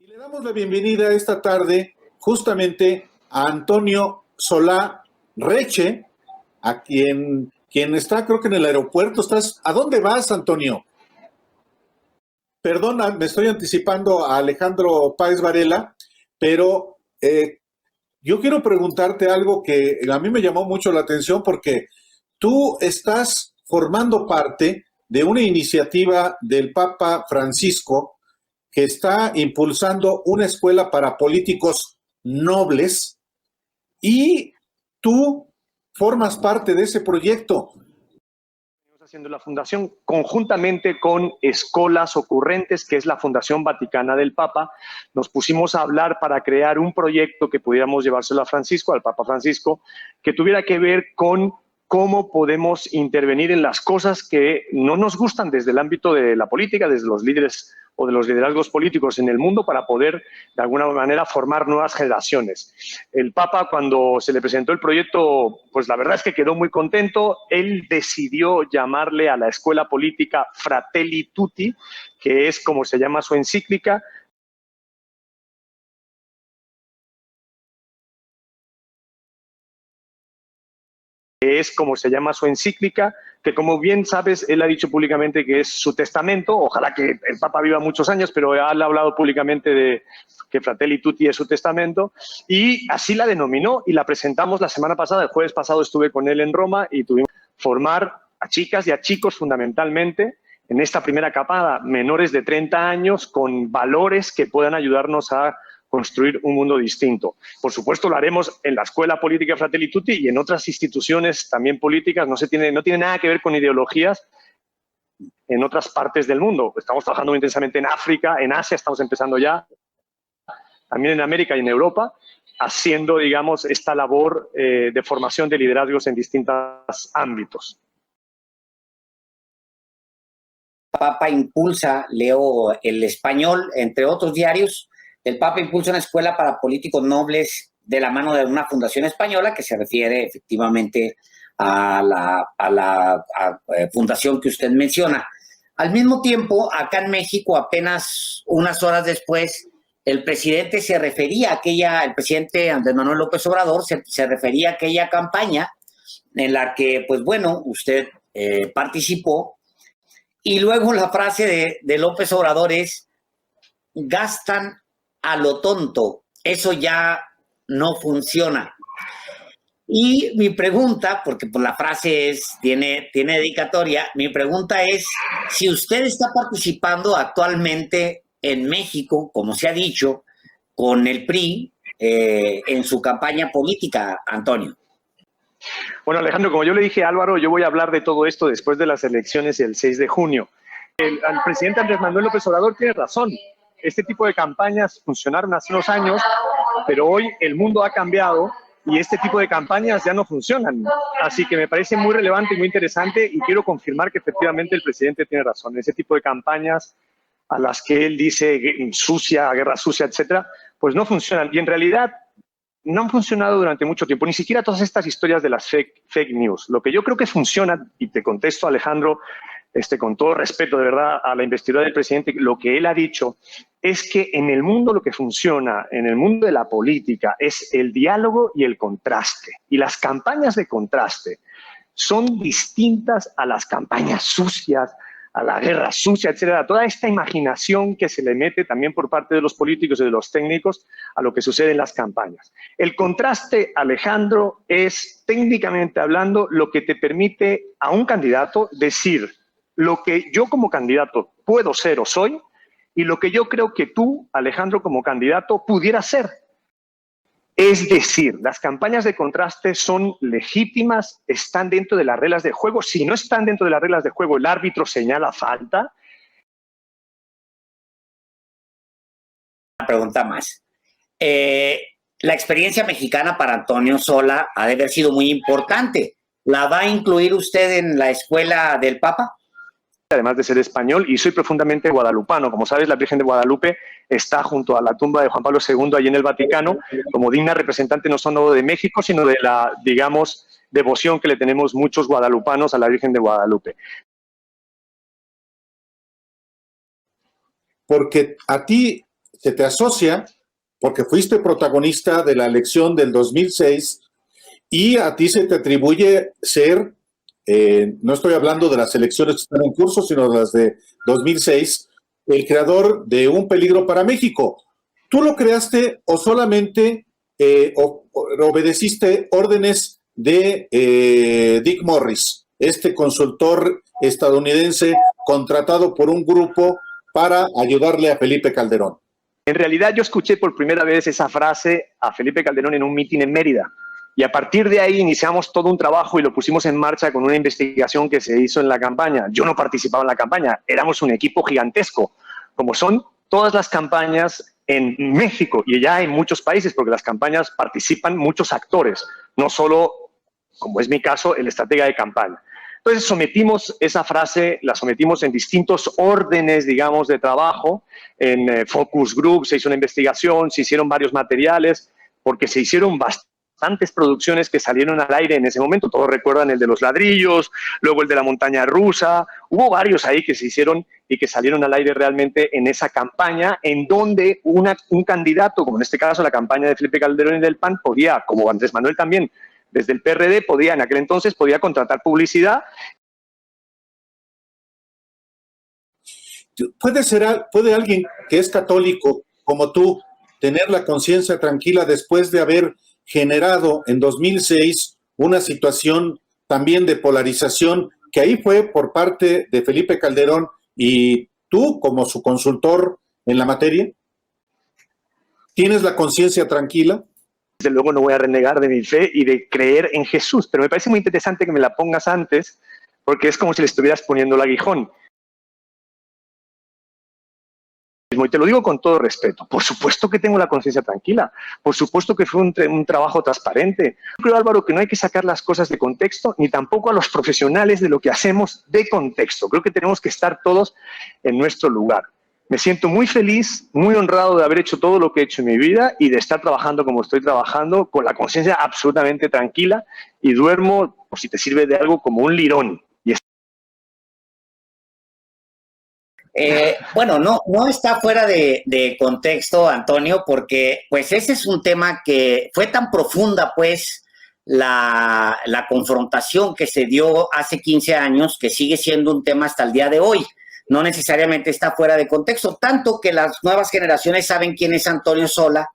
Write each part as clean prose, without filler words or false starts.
Le damos la bienvenida esta tarde justamente a Antonio Solá Reche, a quien está creo que en el aeropuerto. ¿A dónde vas, Antonio? Perdona, me estoy anticipando a Alejandro Páez Varela, pero yo quiero preguntarte algo que a mí me llamó mucho la atención porque tú estás formando parte de una iniciativa del Papa Francisco que está impulsando una escuela para políticos nobles y tú formas parte de ese proyecto. Haciendo la fundación conjuntamente con Escolas Ocurrentes, que es la Fundación Vaticana del Papa. Nos pusimos a hablar para crear un proyecto que pudiéramos llevárselo a Francisco, al Papa Francisco, que tuviera que ver con cómo podemos intervenir en las cosas que no nos gustan desde el ámbito de la política, desde los líderes o de los liderazgos políticos en el mundo, para poder, de alguna manera, formar nuevas generaciones. El Papa, cuando se le presentó el proyecto, pues la verdad es que quedó muy contento. Él decidió llamarle a la escuela política Fratelli Tutti, que es como se llama su encíclica, que como bien sabes, él ha dicho públicamente que es su testamento. Ojalá que el Papa viva muchos años, pero él ha hablado públicamente de que Fratelli Tutti es su testamento, y así la denominó y la presentamos la semana pasada. El jueves pasado estuve con él en Roma y tuvimos que formar a chicas y a chicos fundamentalmente en esta primera capa, menores de 30 años, con valores que puedan ayudarnos a construir un mundo distinto. Por supuesto, lo haremos en la Escuela Política Fratelli Tutti y en otras instituciones también políticas. No tiene nada que ver con ideologías en otras partes del mundo. Estamos trabajando muy intensamente en África, en Asia, estamos empezando ya, también en América y en Europa, haciendo, digamos, esta labor de formación de liderazgos en distintos ámbitos. Papa impulsa, leo El Español, entre otros diarios, el Papa impulsa una escuela para políticos nobles de la mano de una fundación española que se refiere efectivamente a la fundación que usted menciona. Al mismo tiempo, acá en México, apenas unas horas después, el presidente se refería a el presidente Andrés Manuel López Obrador se refería a aquella campaña en la que, pues bueno, usted participó. Y luego la frase de López Obrador es: gastan a lo tonto, eso ya no funciona. Y mi pregunta, porque pues la frase tiene dedicatoria, mi pregunta es si usted está participando actualmente en México, como se ha dicho, con el PRI en su campaña política, Antonio. Bueno, Alejandro, como yo le dije a Álvaro, yo voy a hablar de todo esto después de las elecciones el 6 de junio. El presidente Andrés Manuel López Obrador tiene razón. Este tipo de campañas funcionaron hace unos años, pero hoy el mundo ha cambiado y este tipo de campañas ya no funcionan. Así que me parece muy relevante y muy interesante, y quiero confirmar que efectivamente el presidente tiene razón. Ese tipo de campañas a las que él dice sucia, guerra sucia, etcétera, pues no funcionan. Y en realidad no han funcionado durante mucho tiempo, ni siquiera todas estas historias de las fake news. Lo que yo creo que funciona, y te contesto, Alejandro, con todo respeto de verdad a la investidura del presidente, lo que él ha dicho es que en el mundo lo que funciona, en el mundo de la política, es el diálogo y el contraste. Y las campañas de contraste son distintas a las campañas sucias, a la guerra sucia, etcétera. Toda esta imaginación que se le mete también por parte de los políticos y de los técnicos a lo que sucede en las campañas. El contraste, Alejandro, es técnicamente hablando lo que te permite a un candidato decir lo que yo como candidato puedo ser o soy y lo que yo creo que tú, Alejandro, como candidato pudieras ser. Es decir, las campañas de contraste son legítimas, están dentro de las reglas de juego. Si no están dentro de las reglas de juego, el árbitro señala falta. Una pregunta más. La experiencia mexicana para Antonio Solá ha de haber sido muy importante. ¿La va a incluir usted en la escuela del Papa? Además de ser español, y soy profundamente guadalupano. Como sabes, la Virgen de Guadalupe está junto a la tumba de Juan Pablo II allí en el Vaticano, como digna representante no solo de México, sino de la, digamos, devoción que le tenemos muchos guadalupanos a la Virgen de Guadalupe. Porque a ti se te asocia porque fuiste protagonista de la elección del 2006 y a ti se te atribuye ser, no estoy hablando de las elecciones que están en curso, sino de las de 2006, el creador de Un Peligro para México. ¿Tú lo creaste o solamente obedeciste órdenes de Dick Morris, este consultor estadounidense contratado por un grupo para ayudarle a Felipe Calderón? En realidad yo escuché por primera vez esa frase a Felipe Calderón en un mitin en Mérida. Y a partir de ahí iniciamos todo un trabajo y lo pusimos en marcha con una investigación que se hizo en la campaña. Yo no participaba en la campaña, éramos un equipo gigantesco, como son todas las campañas en México y ya en muchos países, porque las campañas participan muchos actores, no solo, como es mi caso, el estratega de campaña. Entonces sometimos esa frase, la sometimos en distintos órdenes, digamos, de trabajo, en focus group, se hizo una investigación, se hicieron varios materiales, porque se hicieron bastantes producciones que salieron al aire en ese momento. Todos recuerdan el de los ladrillos, luego el de la montaña rusa. Hubo varios ahí que se hicieron y que salieron al aire realmente en esa campaña, en donde un candidato, como en este caso la campaña de Felipe Calderón y del PAN, podía, como Andrés Manuel también, desde el PRD, podía, en aquel entonces, podía contratar publicidad. ¿Puede alguien que es católico como tú tener la conciencia tranquila después de haber generado en 2006 una situación también de polarización que ahí fue por parte de Felipe Calderón y tú como su consultor en la materia? ¿Tienes la conciencia tranquila? Desde luego no voy a renegar de mi fe y de creer en Jesús, pero me parece muy interesante que me la pongas antes, porque es como si le estuvieras poniendo el aguijón. Y te lo digo con todo respeto. Por supuesto que tengo la conciencia tranquila. Por supuesto que fue un trabajo transparente. Creo, Álvaro, que no hay que sacar las cosas de contexto, ni tampoco a los profesionales de lo que hacemos de contexto. Creo que tenemos que estar todos en nuestro lugar. Me siento muy feliz, muy honrado de haber hecho todo lo que he hecho en mi vida y de estar trabajando como estoy trabajando, con la conciencia absolutamente tranquila, y duermo, por si te sirve de algo, como un lirón. Bueno, no está fuera de contexto, Antonio, porque pues ese es un tema que fue tan profunda, pues, la confrontación que se dio hace 15 años, que sigue siendo un tema hasta el día de hoy. No necesariamente está fuera de contexto, tanto que las nuevas generaciones saben quién es Antonio Sola,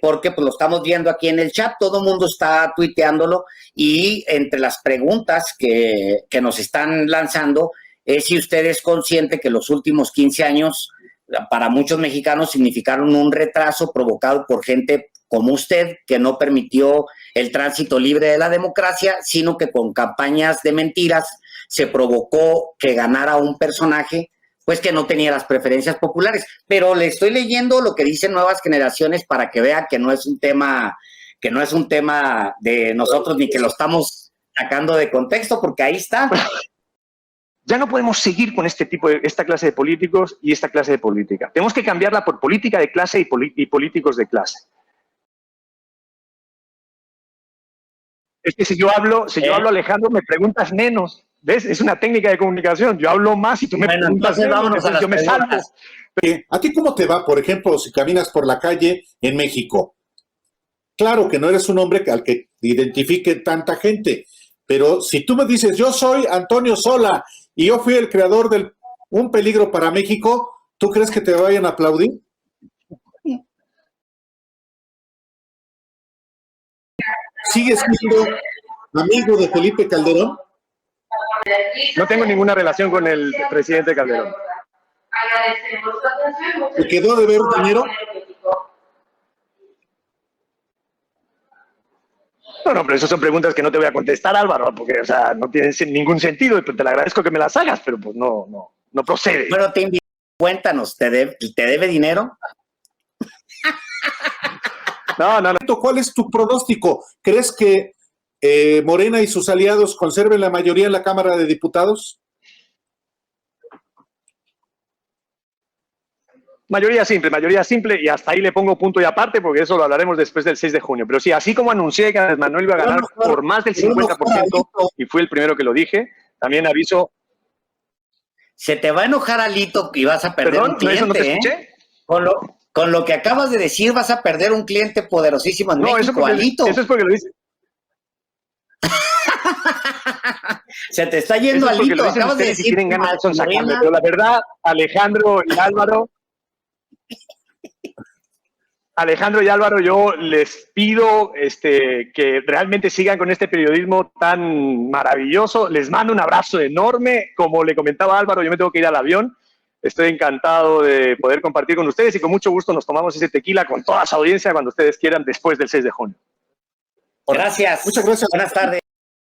porque pues lo estamos viendo aquí en el chat, todo el mundo está tuiteándolo, y entre las preguntas que nos están lanzando es si usted es consciente que los últimos 15 años para muchos mexicanos significaron un retraso provocado por gente como usted, que no permitió el tránsito libre de la democracia, sino que con campañas de mentiras se provocó que ganara un personaje pues que no tenía las preferencias populares. Pero le estoy leyendo lo que dicen Nuevas Generaciones para que vea que no es un tema de nosotros ni que lo estamos sacando de contexto, porque ahí está. Ya no podemos seguir con esta clase de políticos y esta clase de política. Tenemos que cambiarla por política de clase y políticos de clase. Es que si yo hablo, Alejandro, me preguntas menos. ¿Ves? Es una técnica de comunicación. Yo hablo más y tú me preguntas menos, entonces yo me salgo. ¿A ti cómo te va, por ejemplo, si caminas por la calle en México? Claro que no eres un hombre al que identifique tanta gente, pero si tú me dices, yo soy Antonio Sola y yo fui el creador de Un Peligro para México, ¿tú crees que te vayan a aplaudir? ¿Sigues siendo amigo de Felipe Calderón? No tengo ninguna relación con el presidente Calderón. ¿Te quedó de ver dinero? No, pero esas son preguntas que no te voy a contestar, Álvaro, porque, o sea, no tienen ningún sentido, y te le agradezco que me las hagas, pero pues no procede. Bueno, te invito, cuéntanos, ¿te debe dinero? No. ¿Cuál es tu pronóstico? ¿Crees que Morena y sus aliados conserven la mayoría en la Cámara de Diputados? Mayoría simple, y hasta ahí le pongo punto y aparte, porque eso lo hablaremos después del 6 de junio. Pero sí, así como anuncié que Andrés Manuel iba a ganar por más del 50%, y fue el primero que lo dije, también aviso... Se te va a enojar Alito y vas a perder un cliente, ¿Eso no te escuché? Con lo que acabas de decir, vas a perder un cliente poderosísimo en México, Alito. Eso es porque lo dice. Se te está yendo, Alito. Acabas de decir que tienen ganas de sacarme, pero la verdad, Alejandro y Álvaro, yo les pido que realmente sigan con este periodismo tan maravilloso. Les mando un abrazo enorme. Como le comentaba Álvaro, yo me tengo que ir al avión. Estoy encantado de poder compartir con ustedes y con mucho gusto nos tomamos ese tequila con toda su audiencia cuando ustedes quieran después del 6 de junio. Gracias. Muchas gracias. Buenas tardes.